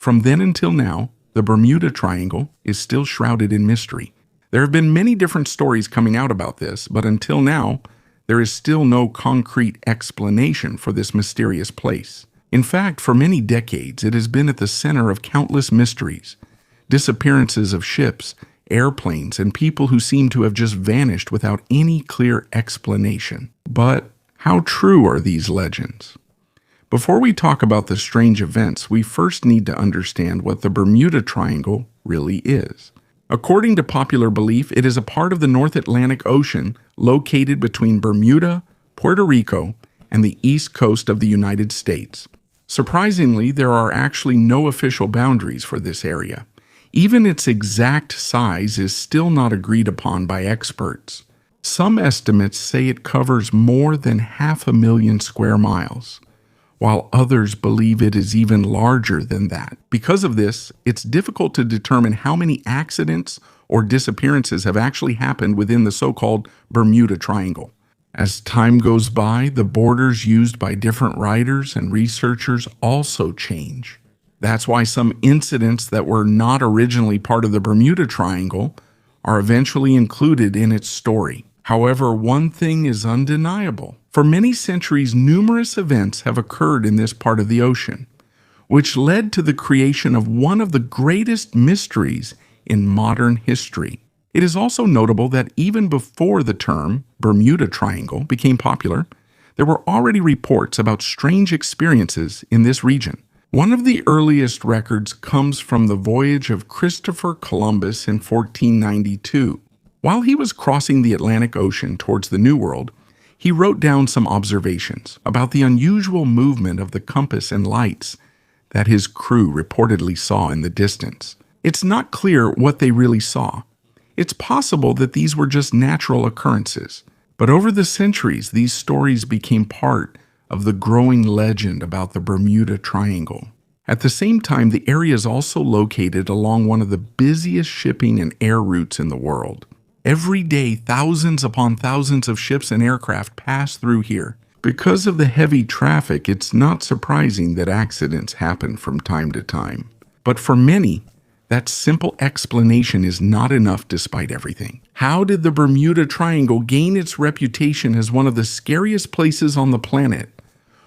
From then until now, the Bermuda Triangle is still shrouded in mystery. There have been many different stories coming out about this, but until now, there is still no concrete explanation for this mysterious place. In fact, for many decades, it has been at the center of countless mysteries, disappearances of ships, airplanes, and people who seem to have just vanished without any clear explanation. But how true are these legends? Before we talk about the strange events, we first need to understand what the Bermuda Triangle really is. According to popular belief, it is a part of the North Atlantic Ocean located between Bermuda, Puerto Rico, and the east coast of the United States. Surprisingly, there are actually no official boundaries for this area. Even its exact size is still not agreed upon by experts. Some estimates say it covers more than 500,000 square miles, while others believe it is even larger than that. Because of this, it's difficult to determine how many accidents or disappearances have actually happened within the so-called Bermuda Triangle. As time goes by, the borders used by different writers and researchers also change. That's why some incidents that were not originally part of the Bermuda Triangle are eventually included in its story. However, one thing is undeniable. For many centuries, numerous events have occurred in this part of the ocean, which led to the creation of one of the greatest mysteries in modern history. It is also notable that even before the term Bermuda Triangle became popular, there were already reports about strange experiences in this region. One of the earliest records comes from the voyage of Christopher Columbus in 1492. While he was crossing the Atlantic Ocean towards the New World, he wrote down some observations about the unusual movement of the compass and lights that his crew reportedly saw in the distance. It's not clear what they really saw. It's possible that these were just natural occurrences, but over the centuries, these stories became part of the growing legend about the Bermuda Triangle. At the same time, the area is also located along one of the busiest shipping and air routes in the world. Every day, thousands upon thousands of ships and aircraft pass through here. Because of the heavy traffic, it's not surprising that accidents happen from time to time. But for many, that simple explanation is not enough despite everything. How did the Bermuda Triangle gain its reputation as one of the scariest places on the planet?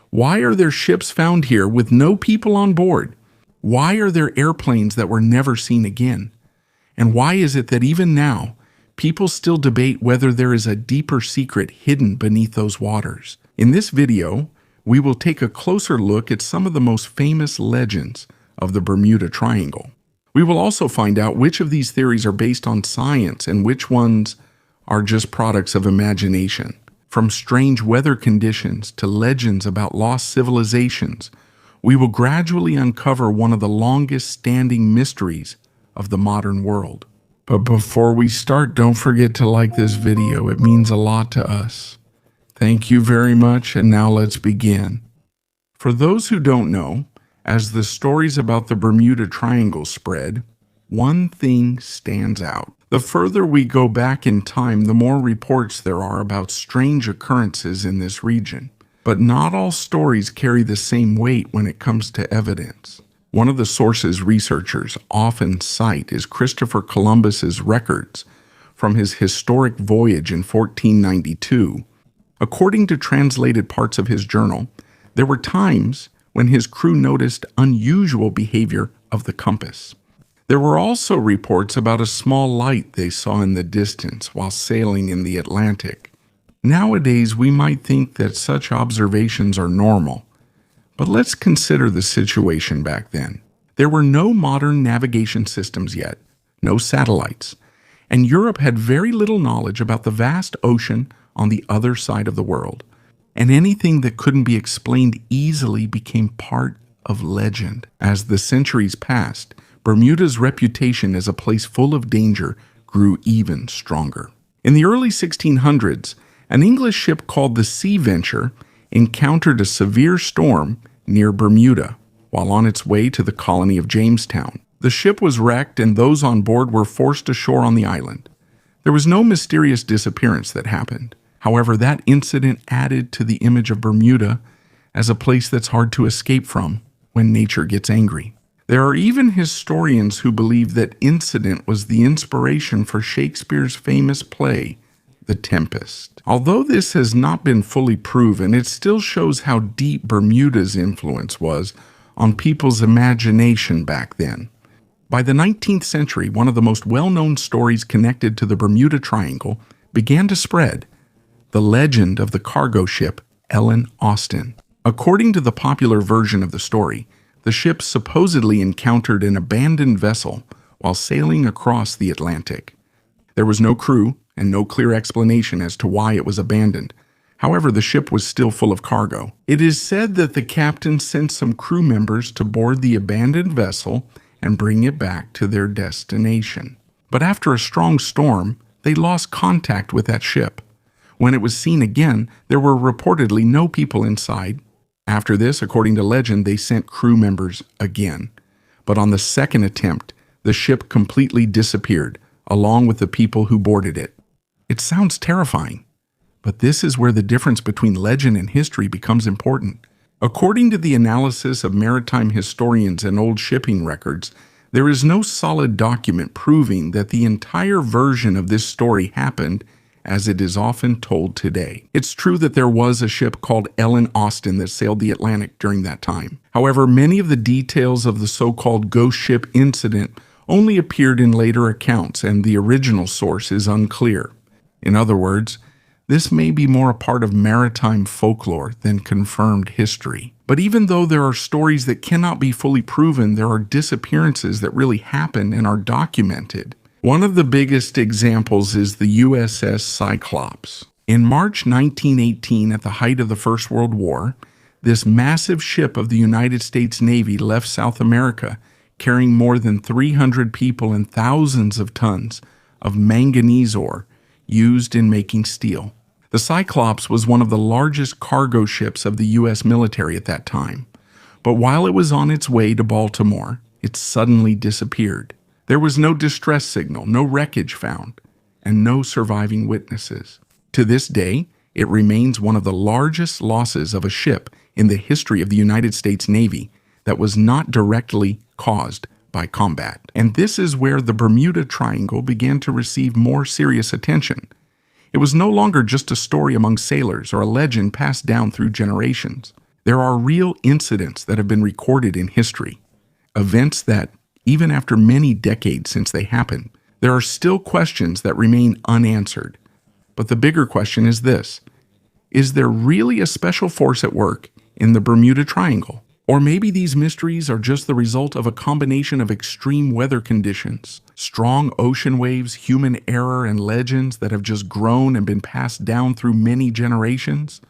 Why are there ships found here with no people on board? Why are there airplanes that were never seen again? And why is it that even now, people still debate whether there is a deeper secret hidden beneath those waters? In this video, we will take a closer look at some of the most famous legends of the Bermuda Triangle. We will also find out which of these theories are based on science and which ones are just products of imagination. From strange weather conditions to legends about lost civilizations, we will gradually uncover one of the longest-standing mysteries of the modern world. But before we start, don't forget to like this video. It means a lot to us. Thank you very much, and now let's begin. For those who don't know, as the stories about the Bermuda Triangle spread, one thing stands out. The further we go back in time, the more reports there are about strange occurrences in this region. But not all stories carry the same weight when it comes to evidence. One of the sources researchers often cite is Christopher Columbus's records from his historic voyage in 1492. According to translated parts of his journal, there were times when his crew noticed unusual behavior of the compass. There were also reports about a small light they saw in the distance while sailing in the Atlantic. Nowadays, we might think that such observations are normal, but let's consider the situation back then. There were no modern navigation systems yet, no satellites, and Europe had very little knowledge about the vast ocean on the other side of the world, and anything that couldn't be explained easily became part of legend. As the centuries passed, Bermuda's reputation as a place full of danger grew even stronger. In the early 1600s, an English ship called the Sea Venture encountered a severe storm near Bermuda while on its way to the colony of Jamestown. The ship was wrecked and those on board were forced ashore on the island. There was no mysterious disappearance that happened. However, that incident added to the image of Bermuda as a place that's hard to escape from when nature gets angry. There are even historians who believe that incident was the inspiration for Shakespeare's famous play, The Tempest. Although this has not been fully proven, it still shows how deep Bermuda's influence was on people's imagination back then. By the 19th century, one of the most well-known stories connected to the Bermuda Triangle began to spread: the legend of the cargo ship Ellen Austin. According to the popular version of the story, the ship supposedly encountered an abandoned vessel while sailing across the Atlantic. There was no crew and no clear explanation as to why it was abandoned. However, the ship was still full of cargo. It is said that the captain sent some crew members to board the abandoned vessel and bring it back to their destination. But after a strong storm, they lost contact with that ship. When it was seen again, there were reportedly no people inside. After this, according to legend, they sent crew members again. But on the second attempt, the ship completely disappeared, along with the people who boarded it. It sounds terrifying, but this is where the difference between legend and history becomes important. According to the analysis of maritime historians and old shipping records, there is no solid document proving that the entire version of this story happened as it is often told today. It's true that there was a ship called Ellen Austin that sailed the Atlantic during that time. However, many of the details of the so-called ghost ship incident only appeared in later accounts, and the original source is unclear. In other words, this may be more a part of maritime folklore than confirmed history. But even though there are stories that cannot be fully proven, there are disappearances that really happened and are documented. One of the biggest examples is the USS Cyclops. In March 1918, at the height of the First World War, this massive ship of the United States Navy left South America carrying more than 300 people and thousands of tons of manganese ore used in making steel. The Cyclops was one of the largest cargo ships of the U.S. military at that time. But while it was on its way to Baltimore, it suddenly disappeared. There was no distress signal, no wreckage found, and no surviving witnesses. To this day, it remains one of the largest losses of a ship in the history of the United States Navy that was not directly caused by combat. And this is where the Bermuda Triangle began to receive more serious attention. It was no longer just a story among sailors or a legend passed down through generations. There are real incidents that have been recorded in history, events that, even after many decades since they happened, there are still questions that remain unanswered. But the bigger question is this: is there really a special force at work in the Bermuda Triangle? Or maybe these mysteries are just the result of a combination of extreme weather conditions, strong ocean waves, human error, and legends that have just grown and been passed down through many generations?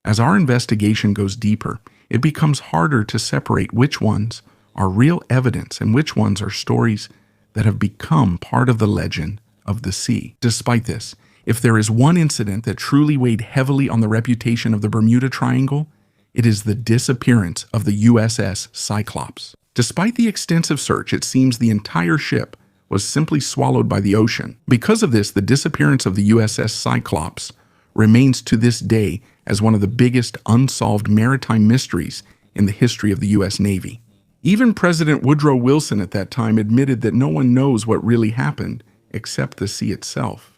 As our investigation goes deeper, it becomes harder to separate which ones are real evidence and which ones are stories that have become part of the legend of the sea. Despite this, if there is one incident that truly weighed heavily on the reputation of the Bermuda Triangle, it is the disappearance of the USS Cyclops. Despite the extensive search, it seems the entire ship was simply swallowed by the ocean. Because of this, the disappearance of the USS Cyclops remains to this day as one of the biggest unsolved maritime mysteries in the history of the U.S. Navy. Even President Woodrow Wilson at that time admitted that no one knows what really happened except the sea itself.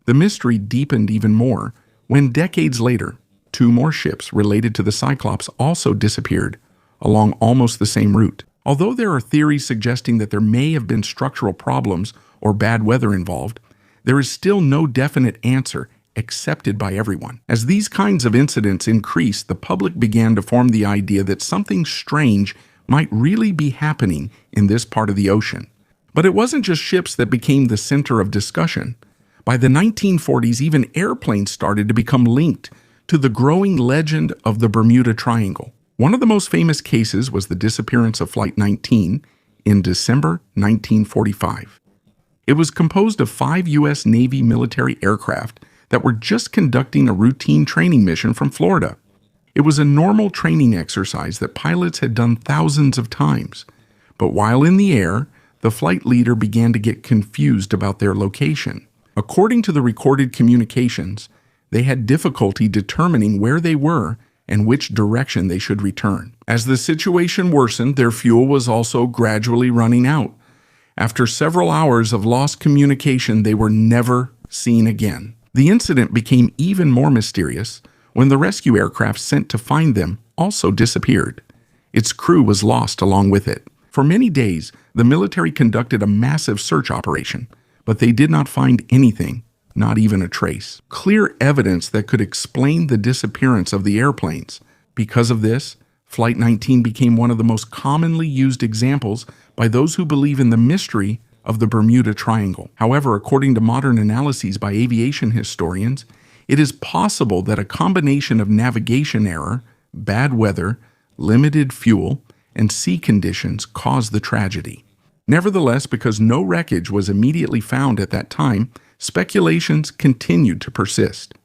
The mystery deepened even more when decades later, two more ships related to the Cyclops also disappeared along almost the same route. Although there are theories suggesting that there may have been structural problems or bad weather involved, there is still no definite answer accepted by everyone. As these kinds of incidents increased, the public began to form the idea that something strange might really be happening in this part of the ocean. But it wasn't just ships that became the center of discussion. By the 1940s, even airplanes started to become linked to the growing legend of the Bermuda Triangle. One of the most famous cases was the disappearance of Flight 19 in December 1945. It was composed of 5 U.S. Navy military aircraft that were just conducting a routine training mission from Florida. It was a normal training exercise that pilots had done thousands of times. But while in the air, the flight leader began to get confused about their location. According to the recorded communications, they had difficulty determining where they were and which direction they should return. As the situation worsened, their fuel was also gradually running out. After several hours of lost communication, they were never seen again. The incident became even more mysterious when the rescue aircraft sent to find them also disappeared. Its crew was lost along with it. For many days, the military conducted a massive search operation, but they did not find anything, not even a trace. Clear evidence that could explain the disappearance of the airplanes. Because of this, Flight 19 became one of the most commonly used examples by those who believe in the mystery of the Bermuda Triangle. However, according to modern analyses by aviation historians, it is possible that a combination of navigation error, bad weather, limited fuel, and sea conditions caused the tragedy. Nevertheless, because no wreckage was immediately found at that time, speculations continued to persist.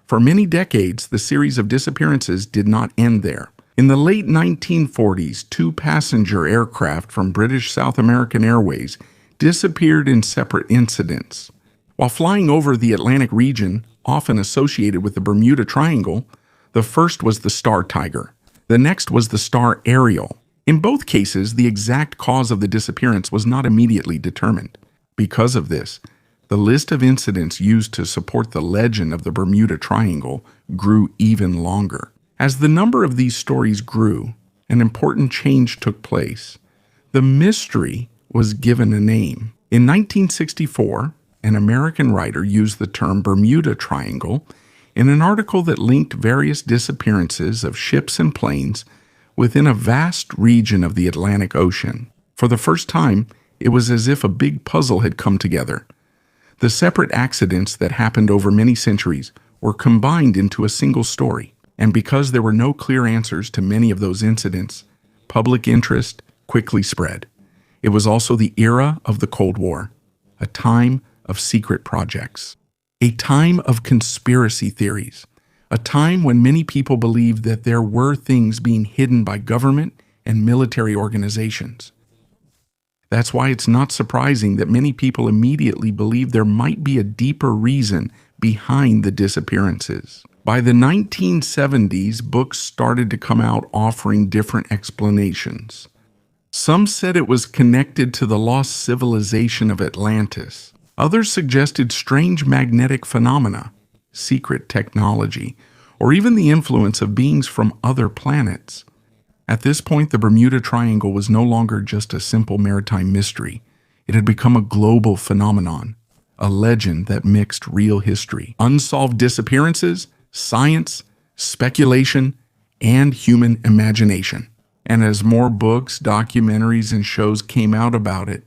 For many decades, the series of disappearances did not end there. In the late 1940s, 2 passenger aircraft from British South American Airways disappeared in separate incidents. While flying over the Atlantic region, often associated with the Bermuda Triangle, the first was the Star Tiger. The next was the Star Ariel. In both cases, the exact cause of the disappearance was not immediately determined. Because of this, the list of incidents used to support the legend of the Bermuda Triangle grew even longer. As the number of these stories grew, an important change took place. The mystery was given a name. In 1964, an American writer used the term Bermuda Triangle in an article that linked various disappearances of ships and planes within a vast region of the Atlantic Ocean. For the first time, it was as if a big puzzle had come together. The separate accidents that happened over many centuries were combined into a single story. And because there were no clear answers to many of those incidents, public interest quickly spread. It was also the era of the Cold War, a time of secret projects, a time of conspiracy theories, a time when many people believed that there were things being hidden by government and military organizations. That's why it's not surprising that many people immediately believed there might be a deeper reason behind the disappearances. By the 1970s, books started to come out offering different explanations. Some said it was connected to the lost civilization of Atlantis. Others suggested strange magnetic phenomena, secret technology, or even the influence of beings from other planets. At this point, the Bermuda Triangle was no longer just a simple maritime mystery. It had become a global phenomenon, a legend that mixed real history, unsolved disappearances, science, speculation, and human imagination. And as more books, documentaries, and shows came out about it,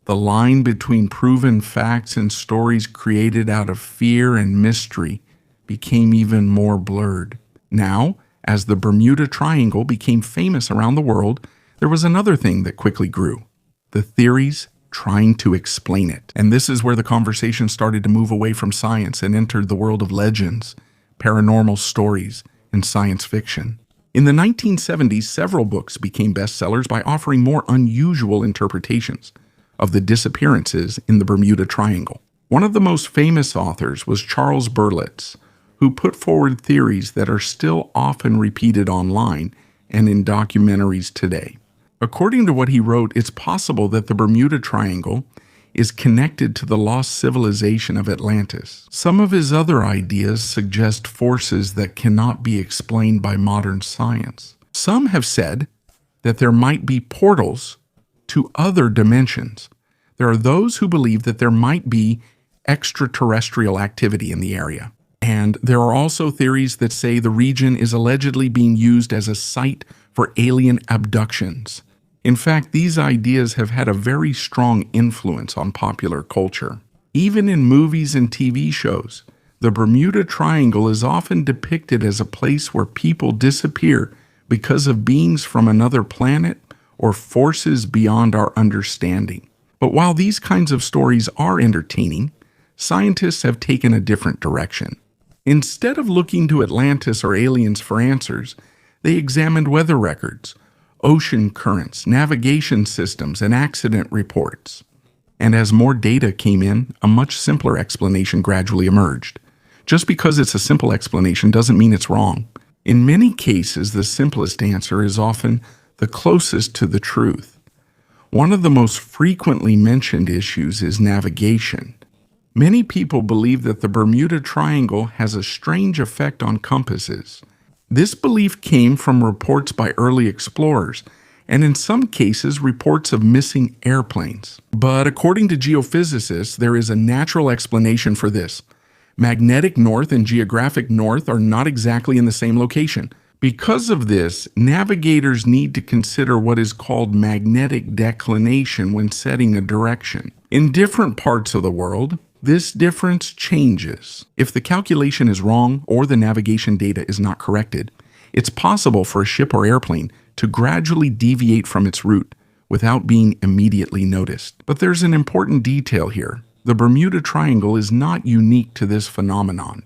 the line between proven facts and stories created out of fear and mystery became even more blurred. Now, as the Bermuda Triangle became famous around the world, there was another thing that quickly grew: the theories trying to explain it. And this is where the conversation started to move away from science and entered the world of legends, paranormal stories, and science fiction. In the 1970s, several books became bestsellers by offering more unusual interpretations of the disappearances in the Bermuda Triangle. One of the most famous authors was Charles Berlitz, who put forward theories that are still often repeated online and in documentaries today. According to what he wrote, it's possible that the Bermuda Triangle is connected to the lost civilization of Atlantis. Some of his other ideas suggest forces that cannot be explained by modern science. Some have said that there might be portals to other dimensions. There are those who believe that there might be extraterrestrial activity in the area. And there are also theories that say the region is allegedly being used as a site for alien abductions. In fact, these ideas have had a very strong influence on popular culture. Even in movies and TV shows, the Bermuda Triangle is often depicted as a place where people disappear because of beings from another planet or forces beyond our understanding. But while these kinds of stories are entertaining, scientists have taken a different direction. Instead of looking to Atlantis or aliens for answers, they examined weather records, ocean currents, navigation systems, and accident reports. And as more data came in, a much simpler explanation gradually emerged. Just because it's a simple explanation doesn't mean it's wrong. In many cases, the simplest answer is often the closest to the truth. One of the most frequently mentioned issues is navigation. Many people believe that the Bermuda Triangle has a strange effect on compasses. This belief came from reports by early explorers, and in some cases, reports of missing airplanes. But according to geophysicists, there is a natural explanation for this. Magnetic north and geographic north are not exactly in the same location. Because of this, navigators need to consider what is called magnetic declination when setting a direction. In different parts of the world, this difference changes. If the calculation is wrong or the navigation data is not corrected, it's possible for a ship or airplane to gradually deviate from its route without being immediately noticed. But there's an important detail here. The Bermuda Triangle is not unique to this phenomenon.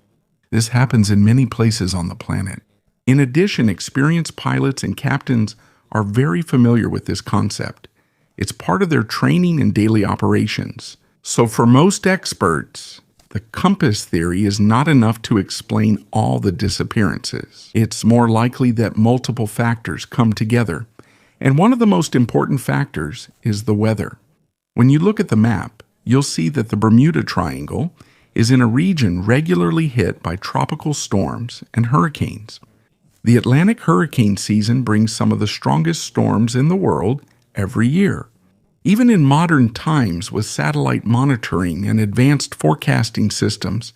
This happens in many places on the planet. In addition, experienced pilots and captains are very familiar with this concept. It's part of their training and daily operations. So for most experts, the compass theory is not enough to explain all the disappearances. It's more likely that multiple factors come together, and one of the most important factors is the weather. When you look at the map, you'll see that the Bermuda Triangle is in a region regularly hit by tropical storms and hurricanes. The Atlantic hurricane season brings some of the strongest storms in the world every year. Even in modern times, with satellite monitoring and advanced forecasting systems,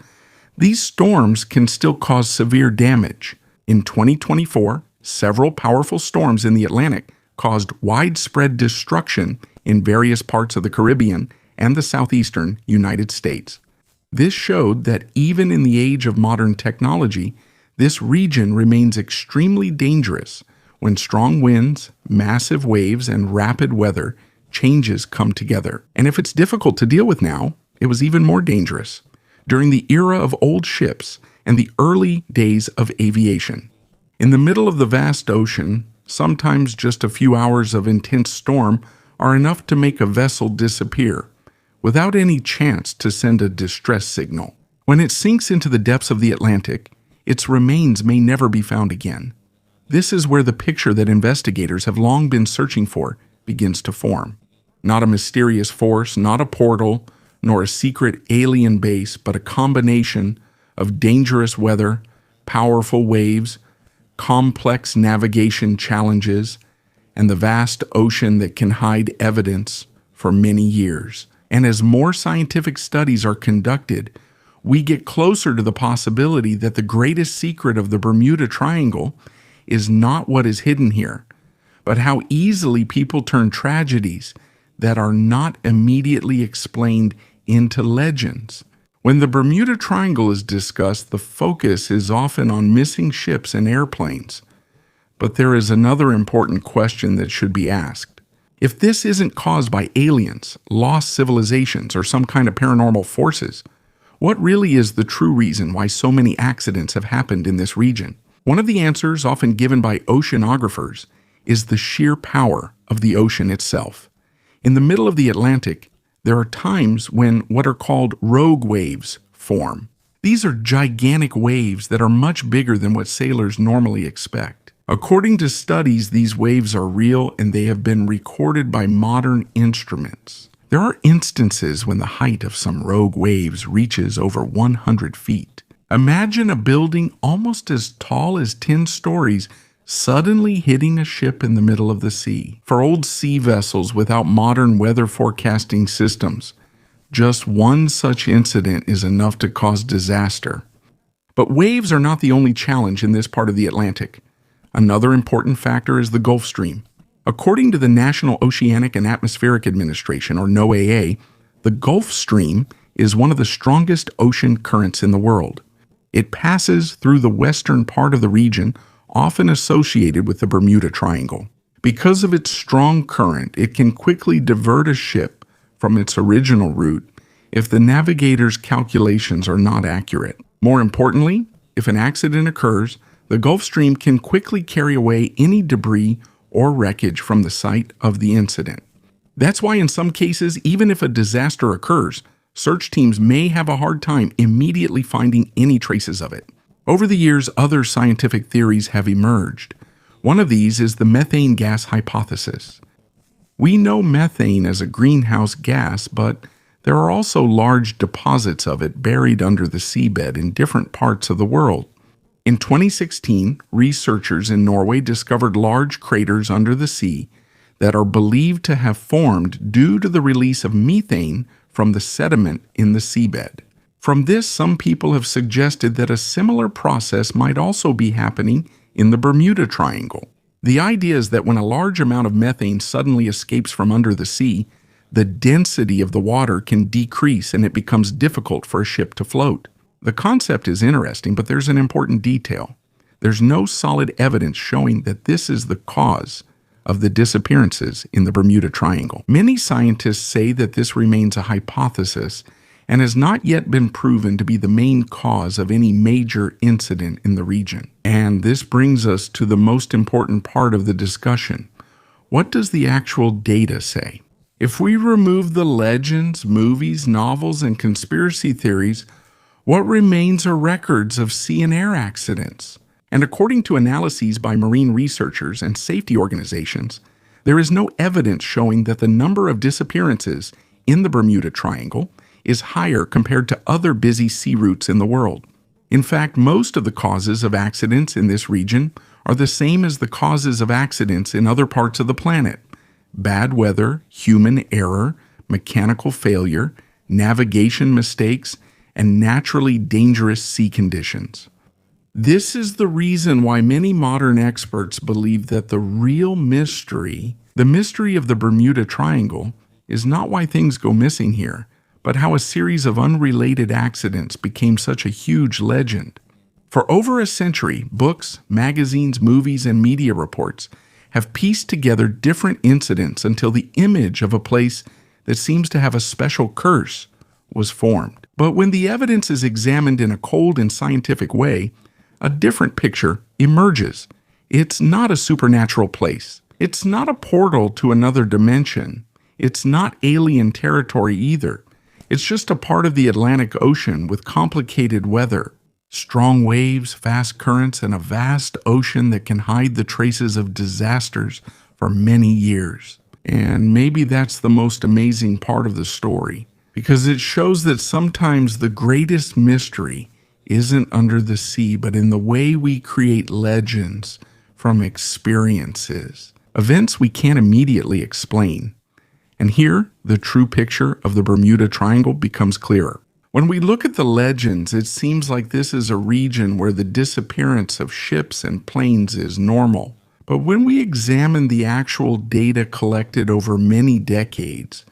these storms can still cause severe damage. In 2024, several powerful storms in the Atlantic caused widespread destruction in various parts of the Caribbean and the southeastern United States. This showed that even in the age of modern technology, this region remains extremely dangerous when strong winds, massive waves, and rapid weather changes come together. And if it's difficult to deal with now, it was even more dangerous during the era of old ships and the early days of aviation. In the middle of the vast ocean, sometimes just a few hours of intense storm are enough to make a vessel disappear without any chance to send a distress signal. When it sinks into the depths of the Atlantic, its remains may never be found again. This is where the picture that investigators have long been searching for begins to form. Not a mysterious force, not a portal, nor a secret alien base, but a combination of dangerous weather, powerful waves, complex navigation challenges, and the vast ocean that can hide evidence for many years. And as more scientific studies are conducted, we get closer to the possibility that the greatest secret of the Bermuda Triangle is not what is hidden here, but how easily people turn tragedies that are not immediately explained into legends. When the Bermuda Triangle is discussed, the focus is often on missing ships and airplanes. But there is another important question that should be asked. If this isn't caused by aliens, lost civilizations, or some kind of paranormal forces, what really is the true reason why so many accidents have happened in this region? One of the answers often given by oceanographers is the sheer power of the ocean itself. In the middle of the Atlantic, there are times when what are called rogue waves form. These are gigantic waves that are much bigger than what sailors normally expect. According to studies, these waves are real and they have been recorded by modern instruments. There are instances when the height of some rogue waves reaches over 100 feet. Imagine a building almost as tall as 10 stories suddenly hitting a ship in the middle of the sea. For old sea vessels without modern weather forecasting systems, just one such incident is enough to cause disaster. But waves are not the only challenge in this part of the Atlantic. Another important factor is the Gulf Stream. According to the National Oceanic and Atmospheric Administration, or NOAA, the Gulf Stream is one of the strongest ocean currents in the world. It passes through the western part of the region, often associated with the Bermuda Triangle. Because of its strong current, it can quickly divert a ship from its original route if the navigator's calculations are not accurate. More importantly, if an accident occurs, the Gulf Stream can quickly carry away any debris or wreckage from the site of the incident. That's why in some cases, even if a disaster occurs, search teams may have a hard time immediately finding any traces of it. Over the years, other scientific theories have emerged. One of these is the methane gas hypothesis. We know methane as a greenhouse gas, but there are also large deposits of it buried under the seabed in different parts of the world. In 2016, researchers in Norway discovered large craters under the sea that are believed to have formed due to the release of methane from the sediment in the seabed. From this, some people have suggested that a similar process might also be happening in the Bermuda Triangle. The idea is that when a large amount of methane suddenly escapes from under the sea, the density of the water can decrease and it becomes difficult for a ship to float. The concept is interesting, but there's an important detail. There's no solid evidence showing that this is the cause of the disappearances in the Bermuda Triangle. Many scientists say that this remains a hypothesis and has not yet been proven to be the main cause of any major incident in the region. And this brings us to the most important part of the discussion. What does the actual data say? If we remove the legends, movies, novels, and conspiracy theories, what remains are records of sea and air accidents. And according to analyses by marine researchers and safety organizations, there is no evidence showing that the number of disappearances in the Bermuda Triangle is higher compared to other busy sea routes in the world. In fact, most of the causes of accidents in this region are the same as the causes of accidents in other parts of the planet: bad weather, human error, mechanical failure, navigation mistakes, and naturally dangerous sea conditions. This is the reason why many modern experts believe that the real mystery, the mystery of the Bermuda Triangle, is not why things go missing here, but how a series of unrelated accidents became such a huge legend. For over a century, books, magazines, movies, and media reports have pieced together different incidents until the image of a place that seems to have a special curse was formed. But when the evidence is examined in a cold and scientific way, a different picture emerges. It's not a supernatural place. It's not a portal to another dimension. It's not alien territory either. It's just a part of the Atlantic Ocean with complicated weather, strong waves, fast currents, and a vast ocean that can hide the traces of disasters for many years. And maybe that's the most amazing part of the story, because it shows that sometimes the greatest mystery isn't under the sea, but in the way we create legends from experiences, events we can't immediately explain. And here, the true picture of the Bermuda Triangle becomes clearer. When we look at the legends, it seems like this is a region where the disappearance of ships and planes is normal. But when we examine the actual data collected over many decades,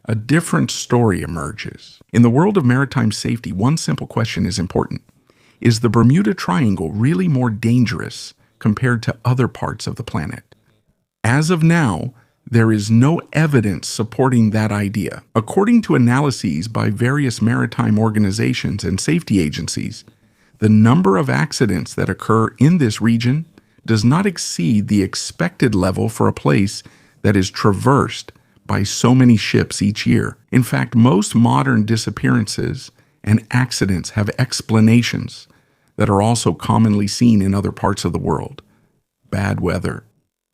a different story emerges. In the world of maritime safety, one simple question is important. Is the Bermuda Triangle really more dangerous compared to other parts of the planet? As of now, there is no evidence supporting that idea. According to analyses by various maritime organizations and safety agencies, the number of accidents that occur in this region does not exceed the expected level for a place that is traversed by so many ships each year. In fact, most modern disappearances and accidents have explanations that are also commonly seen in other parts of the world. Bad weather,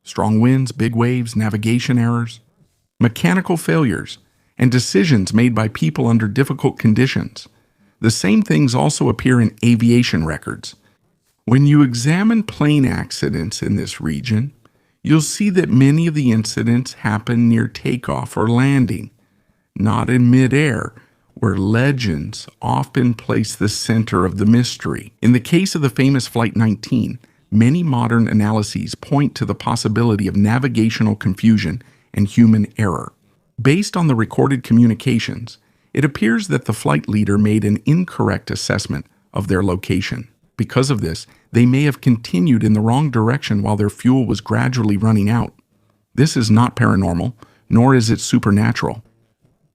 strong winds, big waves, navigation errors, mechanical failures, and decisions made by people under difficult conditions. The same things also appear in aviation records. When you examine plane accidents in this region, you'll see that many of the incidents happen near takeoff or landing, not in midair, where legends often place the center of the mystery. In the case of the famous Flight 19, many modern analyses point to the possibility of navigational confusion and human error. Based on the recorded communications, it appears that the flight leader made an incorrect assessment of their location. Because of this, they may have continued in the wrong direction while their fuel was gradually running out. This is not paranormal, nor is it supernatural.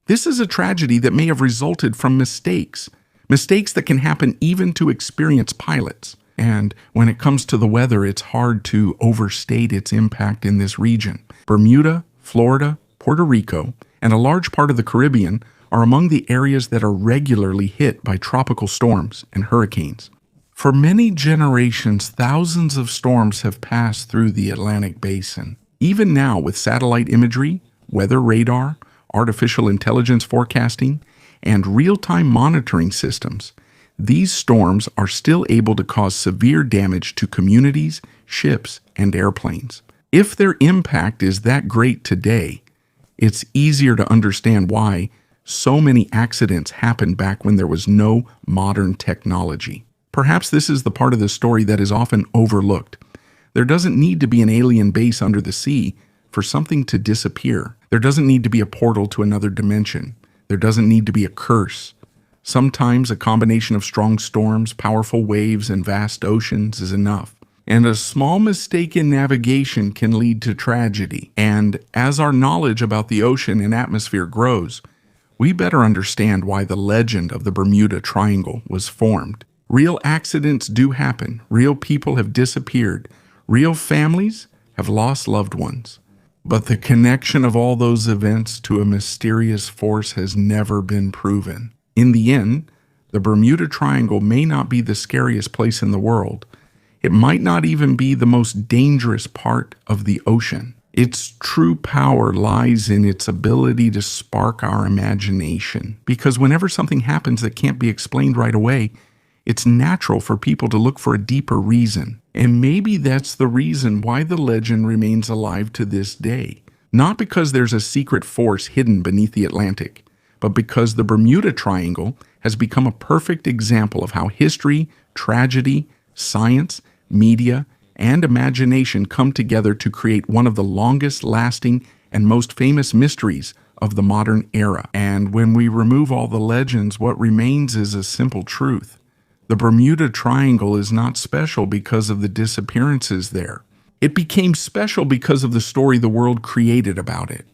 This is a tragedy that may have resulted from mistakes that can happen even to experienced pilots. And when it comes to the weather, it's hard to overstate its impact in this region. Bermuda, Florida, Puerto Rico, and a large part of the Caribbean are among the areas that are regularly hit by tropical storms and hurricanes. For many generations, thousands of storms have passed through the Atlantic basin. Even now, with satellite imagery, weather radar, artificial intelligence forecasting, and real-time monitoring systems, these storms are still able to cause severe damage to communities, ships, and airplanes. If their impact is that great today, it's easier to understand why so many accidents happened back when there was no modern technology. Perhaps this is the part of the story that is often overlooked. There doesn't need to be an alien base under the sea for something to disappear. There doesn't need to be a portal to another dimension. There doesn't need to be a curse. Sometimes a combination of strong storms, powerful waves, and vast oceans is enough. And a small mistake in navigation can lead to tragedy. And as our knowledge about the ocean and atmosphere grows, we better understand why the legend of the Bermuda Triangle was formed. Real accidents do happen. Real people have disappeared. Real families have lost loved ones. But the connection of all those events to a mysterious force has never been proven. In the end, the Bermuda Triangle may not be the scariest place in the world. It might not even be the most dangerous part of the ocean. Its true power lies in its ability to spark our imagination. Because whenever something happens that can't be explained right away, it's natural for people to look for a deeper reason. And maybe that's the reason why the legend remains alive to this day. Not because there's a secret force hidden beneath the Atlantic, but because the Bermuda Triangle has become a perfect example of how history, tragedy, science, media, and imagination come together to create one of the longest-lasting and most famous mysteries of the modern era. And when we remove all the legends, what remains is a simple truth. The Bermuda Triangle is not special because of the disappearances there. It became special because of the story the world created about it.